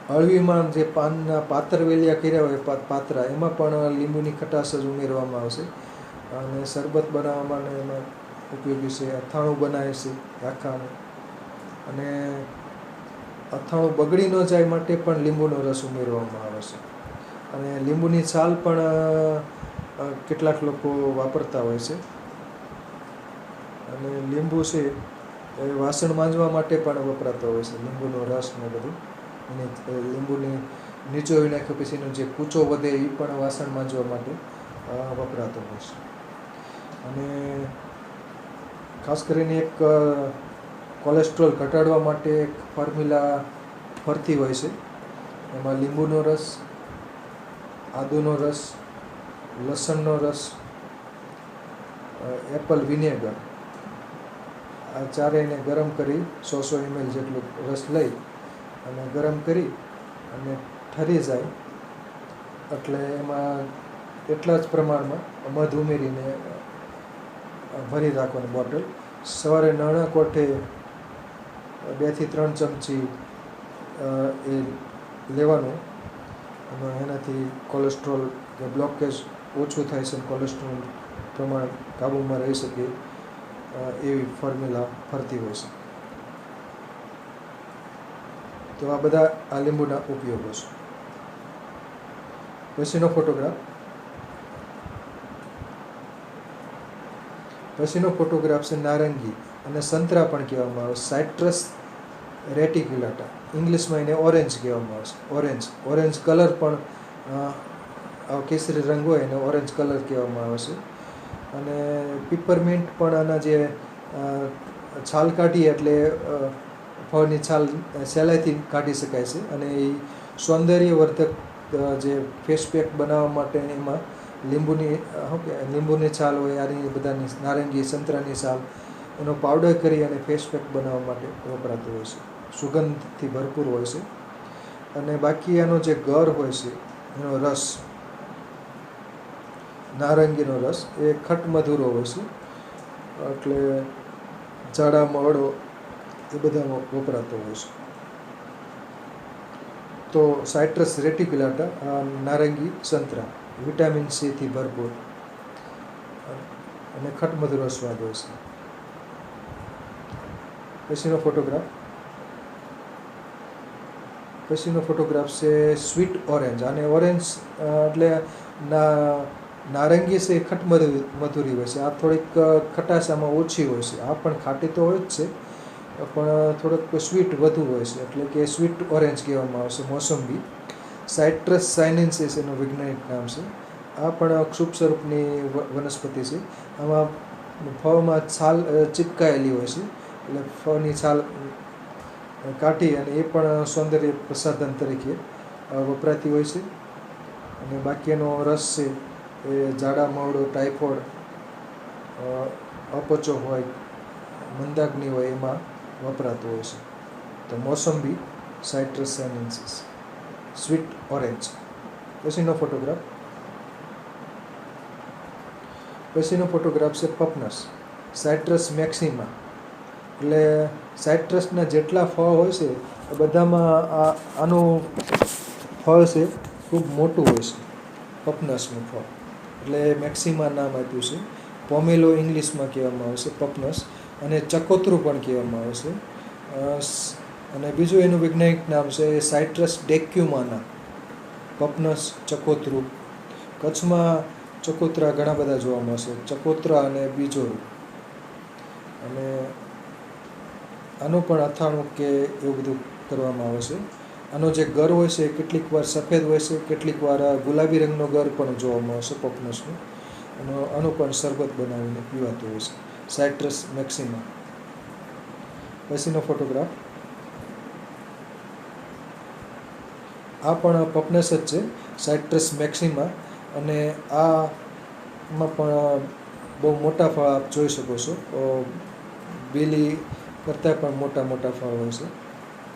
અળવીમાં જે પાનના પાતરવેલિયા કર્યા હોય પાતરા, એમાં પણ લીંબુની ખટાશ જ ઉમેરવામાં આવશે. અને શરબત બનાવવામાં એમાં ઉપયોગી છે. અથાણું બનાવે છે આખાનું. અને અથાણું બગડી ન જાય માટે પણ લીંબુનો રસ ઉમેરવામાં આવે છે. અને લીંબુની છાલ પણ કેટલાક લોકો વાપરતા હોય છે. અને લીંબુ છે એ વાસણ માંજવા માટે પણ વપરાતો હોય છે. લીંબુનો રસ ને બધું, અને લીંબુની નીચોવી નાખ્યો પછીનો જે કૂચો વધે એ પણ વાસણ માંજવા માટે વપરાતો હોય છે. અને ખાસ કરીને એક કોલેસ્ટ્રોલ ઘટાડવા માટે એક ફોર્મ્યુલા ફરતી હોય છે. એમાં લીંબુનો રસ, આદુનો રસ, લસણનો રસ, એપલ વિનેગર, આ ચારેયને ગરમ કરી 100 ml જેટલો રસ લઈ અને ગરમ કરી અને ઠરી જાય એટલે એમાં એટલા જ પ્રમાણમાં મધ ઉમેરીને ભરી રાખવાની બોટલ. સવારે નરણા કોઠે 2 થી 3 ચમચી એ લેવાનું. અને એનાથી કોલેસ્ટ્રોલ કે બ્લોકેજ ઓછું થાય છે, કોલેસ્ટ્રોલ પ્રમાણ કાબૂમાં રહી શકે એવી ફોર્મ્યુલા ફરતી હોય છે. તો આ બધા આ લીંબુના ઉપયોગો છે. પછીનો ફોટોગ્રાફ છે નારંગી અને સંતરા પણ કહેવામાં આવે. સાઇટ્રસ રેટિક્યુલાટા, ઇંગ્લિશમાં એને ઓરેન્જ કહેવામાં આવે છે. ઓરેન્જ કલર પણ કેસરી રંગ હોય એને ઓરેન્જ કલર કહેવામાં આવે છે. અને પીપરમિન્ટ પણ આના જે છાલ કાઢીએ એટલે ફળની છાલ સહેલાઈથી કાઢી શકાય છે. અને એ સૌંદર્યવર્ધક જે ફેસ પેક બનાવવા માટે એમાં લીંબુની છાલ હોય, આની બધાની નારંગી સંતરાની છાલ, એનો પાવડર કરી અને ફેસ પેક બનાવવા માટે વપરાતો હોય છે. સુગંધથી ભરપૂર હોય છે. અને બાકી આનો જે ગર હોય છે, એનો રસ, નારંગીનો રસ એ ખટમધુરો હોય છે. એટલે ઝાડા મરડો એ બધા વપરાતો હોય છે. તો સાઇટ્રસ રેટિક્યુલાટા, નારંગી સંતરા, વિટામિન સીથી ભરપૂર અને ખટમધુરો સ્વાદ હોય છે. પછીનો ફોટોગ્રાફ છે સ્વીટ ઓરેન્જ. અને ઓરેન્જ એટલે નારંગી છે એ ખટમધુરી હોય છે. આ થોડીક ખટાશ આમાં ઓછી હોય છે. આ પણ ખાટી તો હોય જ છે, પણ થોડોક સ્વીટ વધુ હોય છે, એટલે કે સ્વીટ ઓરેન્જ કહેવામાં આવશે. મોસંબી, સાઇટ્રસ સાઇનેન્સિસ એનું વૈજ્ઞાનિક નામ છે. આ પણ ક્ષુપ સ્વરૂપની વનસ્પતિ છે. આમાં ફળમાં છાલ ચીપકાયેલી હોય છે, એટલે ફળની છાલ કાઢી અને એ પણ સૌંદર્ય પ્રસાધન તરીકે વપરાતી હોય છે. અને બાકીનો રસ છે એ ઝાડા મરડો, ટાઇફોઇડ, અપચો હોય, મંદાગ્નિ હોય એમાં વપરાતો હોય છે. તો મોસંબી, સાઇટ્રસ સાઇનેન્સિસ, સ્વીટ ઓરેન્જ. પછીનો ફોટોગ્રાફ છે પપનસ, સાઇટ્રસ મેક્સિમા. એટલે સાઇટ્રસના જેટલા ફળ હોય છે એ બધામાં આનું ફળ છે ખૂબ મોટું હોય છે, પપનસનું ફળ. એટલે મેક્સિમા નામ આપ્યું છે. પોમેલો ઇંગ્લિશમાં કહેવામાં આવે છે પપનસ, અને ચકોતરું પણ કહેવામાં આવે છે. અને બીજું એનું વૈજ્ઞાનિક નામ છે સાઇટ્રસ ડેક્યુમાના. પપનસ, ચકોતરું. કચ્છમાં ચકોતરા ઘણા બધા જોવા મળશે, ચકોતરા અને બીજોરું. અને આનું પણ અથાણું કે એવું બધું કરવામાં આવે છે. આનો જે ગર હોય છે એ કેટલીક વાર સફેદ હોય છે, કેટલીક વાર ગુલાબી રંગનો ગર પણ જોવામાં આવે છે પપનસનો. આનું પણ શરબત બનાવીને પીવાતું હોય છે. Citrus maxima. પછીનો ફોટોગ્રાફ. આ પણ પપનસ જ છે, સાઇટ્રસ મેક્સિમા. અને આમાં પણ બહુ મોટા ફળ આપ જોઈ શકો છો. બીલી કરતાં પણ મોટા મોટા ફળ હોય છે.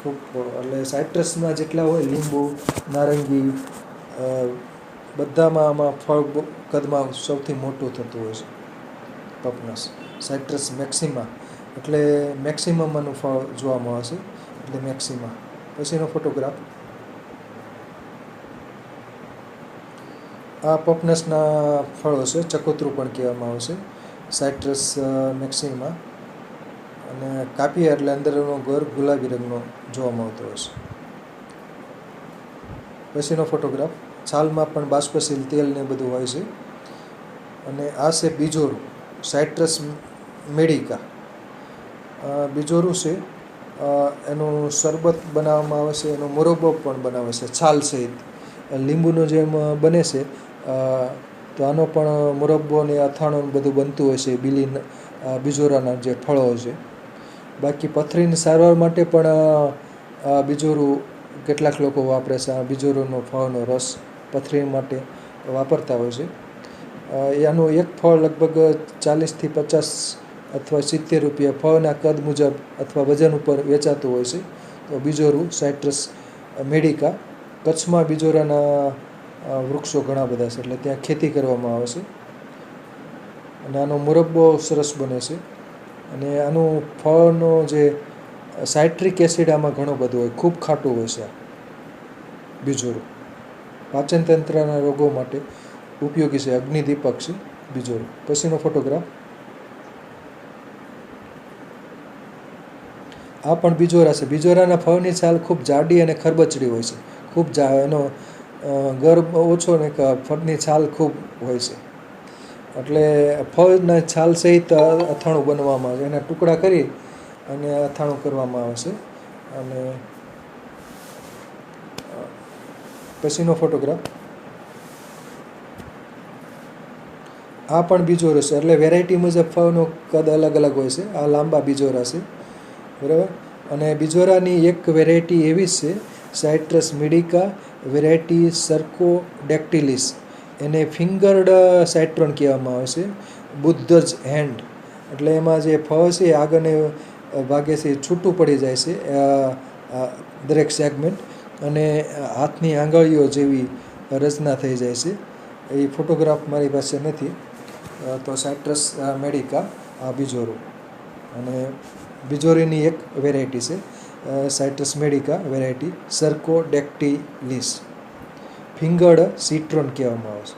ખૂબ એટલે સાઇટ્રસમાં જેટલા હોય, લીંબુ, નારંગી, બધામાં આમાં ફળ કદમાં સૌથી મોટું થતું હોય છે પપનસ. સાઇટ્રસ મેક્સિમા એટલે મેક્સિમમનું ફળ જોવામાં આવે છે, એટલે મેક્સિમા. પછીનો ફોટોગ્રાફ. આ પપનસના ફળો છે, ચકોતરું પણ કહેવામાં આવે છે, સાઇટ્રસ મેક્સિમા. અને કાપીએ એટલે અંદરનો ગર ગુલાબી રંગનો જોવામાં આવતો હોય છે. પછીનો ફોટોગ્રાફ. છાલમાં પણ બાષ્પશીલ તેલ ને બધું હોય છે. અને આ છે બીજોરું, સાઇટ્રસ મેડિકા. બીજોરું છે, એનું શરબત બનાવવામાં આવે છે, એનો મુરબ્બો પણ બનાવે છે છાલ સહિત. લીંબુનો જેમ બને છે તો આનો પણ મુરબ્બો ને અથાણું બધું બનતું હોય છે બીજોરાના જે ફળો છે. બાકી પથરીની સારવાર માટે પણ બીજોરું કેટલાક લોકો વાપરે છે. આ બીજોરુંનો ફળનો રસ પથરી માટે વાપરતા હોય છે. આનું એક ફળ લગભગ 40થી 50 અથવા 70 રૂપિયા ફળના કદ મુજબ અથવા વજન ઉપર વેચાતું હોય છે. તો બીજોરું, સાઇટ્રસ મેડિકા. કચ્છમાં બીજોરાના વૃક્ષો ઘણા બધા છે, એટલે ત્યાં ખેતી કરવામાં આવે છે. અને આનો મુરબ્બો સરસ બને છે. અને આનું ફળનો જે સાઇટ્રિક એસિડ આમાં ઘણો બધો હોય, ખૂબ ખાટું હોય છે આ બીજોરું. પાચનતંત્રના રોગો માટે ઉપયોગી છે, અગ્નિદીપક છે બીજોરું. પછીનો ફોટોગ્રાફ. આ પણ બીજોરા છે. બીજોરાના ફળની છાલ ખૂબ જાડી અને ખરબચડી હોય છે. ખૂબ એનો ગર ઓછો ને ફળની છાલ ખૂબ હોય છે. એટલે ફળના છાલ સહિત અથાણું બનવામાં આવે છે. એના ટુકડા કરી અને અથાણું કરવામાં આવે છે. અને પછીનો ફોટોગ્રાફ. આ પણ બીજોરો છે, એટલે વેરાયટી મુજબ ફળનો કદ અલગ અલગ હોય છે. આ લાંબા બીજોરા છે, બરાબર. અને બીજોરાની એક વેરાયટી એવી છે, સાઇટ્રસ મેડિકા, વેરાયટી સર્કોડેક્ટિલિસ. એને ફિંગર્ડ સાઇટ્રોન કહેવામાં આવે છે, બુદ્ધજ હેન્ડ. એટલે એમાં જે ફળ છે એ આગળને ભાગેથી છૂટું પડી જાય છે દરેક સેગમેન્ટ, અને હાથની આંગળીઓ જેવી રચના થઈ જાય છે. એ ફોટોગ્રાફ મારી પાસે નથી. તો સાઇટ્રસ મેડિકા આ બીજોરું. અને બીજોરીની એક વેરાયટી છે, સાઇટ્રસ મેડિકા, વેરાયટી સર્કોડેક્ટિલિસ. ફિંગર્ડ સિટ્રોન કહેવામાં આવે છે.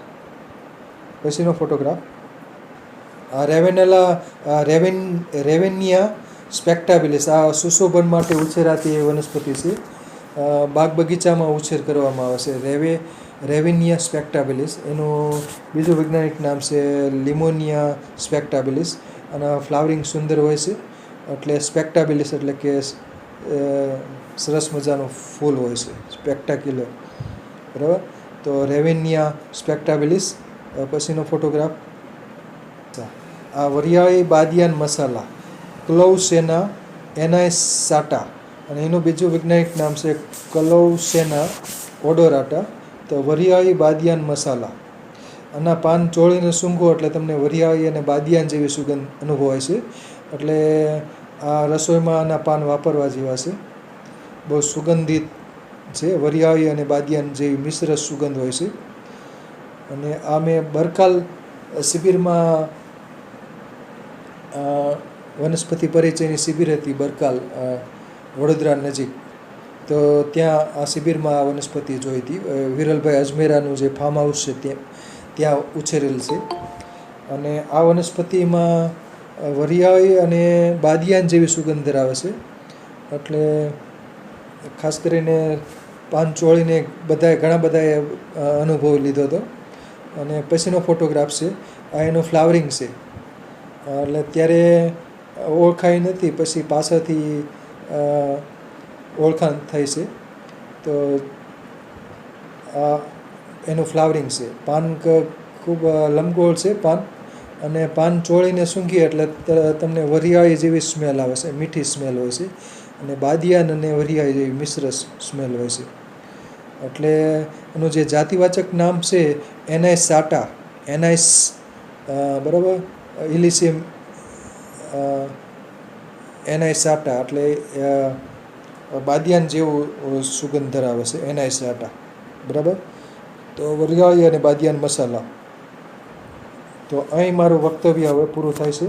પછીનો ફોટોગ્રાફ. રેવેનિયા સ્પેક્ટાબિલિસ. આ સુશોભન માટે ઉછેરાતી વનસ્પતિ છે. બાગ બગીચામાં ઉછેર કરવામાં આવે છે. રેવેનિયા સ્પેક્ટાબિલિસ. એનું બીજું વૈજ્ઞાનિક નામ છે લિમોનિયા સ્પેક્ટાબિલિસ. અને ફ્લાવરિંગ સુંદર હોય છે, એટલે સ્પેક્ટાબિલિસ એટલે કે સરસ મજાનું ફૂલ હોય છે, સ્પેક્ટાક્યુલર, બરાબર. તો રેવેનિયા સ્પેક્ટાબિલિસ. પછીનો ફોટોગ્રાફ. આ વરિયાળી બાદિયાન મસાલા, ક્લોઉસેના એનાઇસાટા. અને એનું બીજું વૈજ્ઞાનિક નામ છે ક્લોઉસેના ઓડોરાટા. તો વરિયાળી બાદિયાન મસાલા. આના પાન ચોળીને સૂંઘો એટલે તમને વરિયાળી અને બાદિયાન જેવી સુગંધ અનુભવાય છે. એટલે આ રસોઈમાં આના પાન વાપરવા જેવા છે. બહુ સુગંધિત છે, વરિયાળી અને બાદિયાન જેવી મિશ્ર સુગંધ હોય છે. અને આ મેં બરકાલ શિબિરમાં વનસ્પતિ પરિચયની શિબિર હતી બરકાલ, વડોદરા નજીક. તો ત્યાં આ શિબિરમાં આ વનસ્પતિ જોઈ હતી. વિરલભાઈ અજમેરાનું જે ફાર્મ હાઉસ છે ત્યાં ઉછેરેલ છે. અને આ વનસ્પતિમાં વરિયાળી અને બાદિયાન જેવી સુગંધ ધરાવે છે. એટલે ખાસ કરીને પાન ચોળીને ઘણા બધાએ અનુભવ લીધો હતો. અને પછીનો ફોટોગ્રાફ છે, આ એનું ફ્લાવરિંગ છે. એટલે ત્યારે ઓળખાઈ નથી, પછી પાછળથી ઓળખાણ થઈ છે. તો આ એનું ફ્લાવરિંગ છે. પાન ખૂબ લંબગોળ છે પાન, અને પાન ચોળીને સૂંઘીએ એટલે તમને વરિયાળી જેવી સ્મેલ આવે છે, મીઠી સ્મેલ હોય છે. અને બાદિયાન અને વરિયાળી જેવી મિશ્ર સ્મેલ હોય છે. એટલે એનું જે જાતિવાચક નામ છે એનાઇસ સાટા, એનાઇસ બરાબર, ઇલિસિયમ એનાઇસ સાટા, એટલે બાદિયાન જેવું સુગંધ ધરાવે છે એનાઇસ સાટા, બરાબર. તો વરિયાળી અને બાદિયાન મસાલા. તો અહીં મારું વક્તવ્ય હવે પૂરું થાય છે.